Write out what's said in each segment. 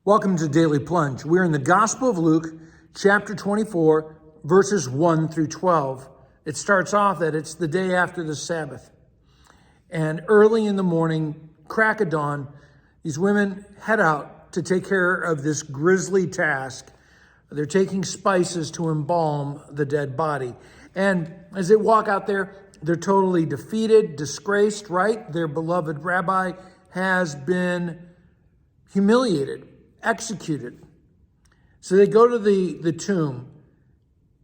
Welcome to Daily Plunge. We're in the Gospel of Luke, chapter 24, verses 1 through 12. It starts off that it's the day after the Sabbath. And early in the morning, crack of dawn, these women head out to take care of this grisly task. They're taking spices to embalm the dead body. And as they walk out there, they're totally defeated, disgraced, right? Their beloved rabbi has been humiliated, executed. So they go to the tomb,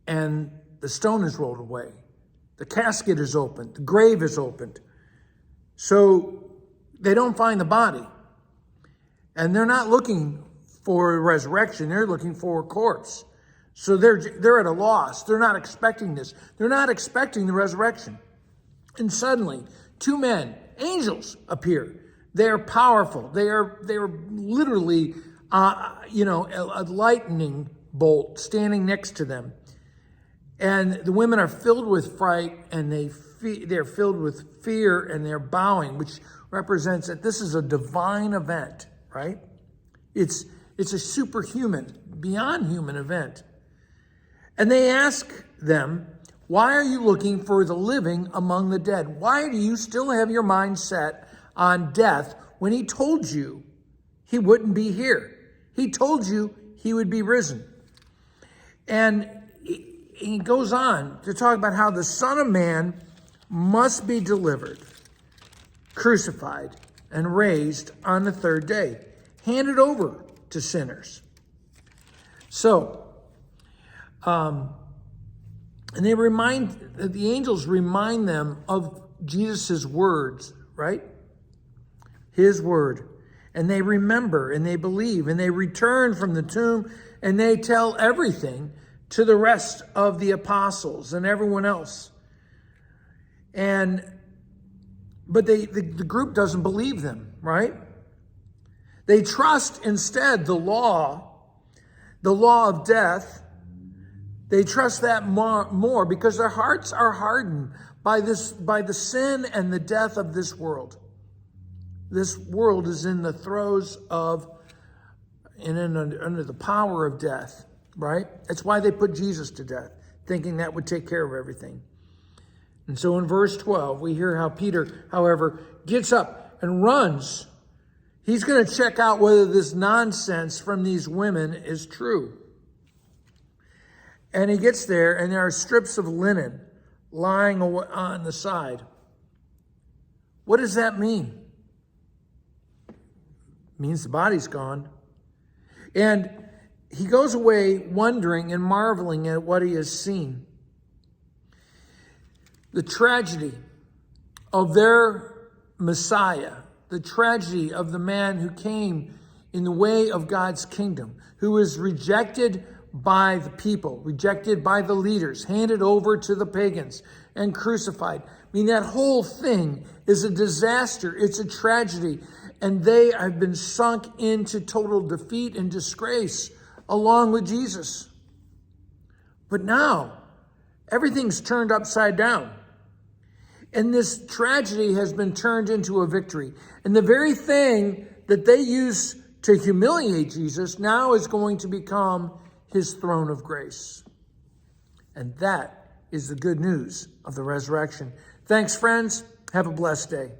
and the stone is rolled away. The casket is opened. The grave is opened. So they don't find the body. And they're not looking for a resurrection. They're looking for a corpse. So they're at a loss. They're not expecting this. They're not expecting the resurrection. And suddenly, two men, angels, appear. They are powerful. They are literally a lightning bolt standing next to them. And the women are filled with fright, and they're filled with fear, and they're bowing, which represents that this is a divine event, right? It's a superhuman, beyond human event. And they ask them, why are you looking for the living among the dead? Why do you still have your mind set on death when he told you he wouldn't be here? He told you he would be risen. And he goes on to talk about how the Son of Man must be delivered, crucified, and raised on the third day, handed over to sinners. So, and the angels remind them of Jesus' words, right? His word. And they remember, and they believe, and they return from the tomb, and they tell everything to the rest of the apostles and everyone else. But the group doesn't believe them, right? They trust instead the law of death. They trust that more because their hearts are hardened by the sin and the death of this world. This world is in the throes of under the power of death, right? That's why they put Jesus to death, thinking that would take care of everything. And so in verse 12, we hear how Peter, however, gets up and runs. He's going to check out whether this nonsense from these women is true. And he gets there, and there are strips of linen lying on the side. What does that mean? It means the body's gone. And he goes away wondering and marveling at what he has seen. The tragedy of their Messiah, the tragedy of the man who came in the way of God's kingdom, who was rejected by the people, rejected by the leaders, handed over to the pagans and crucified. I mean, that whole thing is a disaster. It's a tragedy. And they have been sunk into total defeat and disgrace along with Jesus. But now, everything's turned upside down. And this tragedy has been turned into a victory. And the very thing that they used to humiliate Jesus now is going to become his throne of grace. And that is the good news of the resurrection. Thanks, friends. Have a blessed day.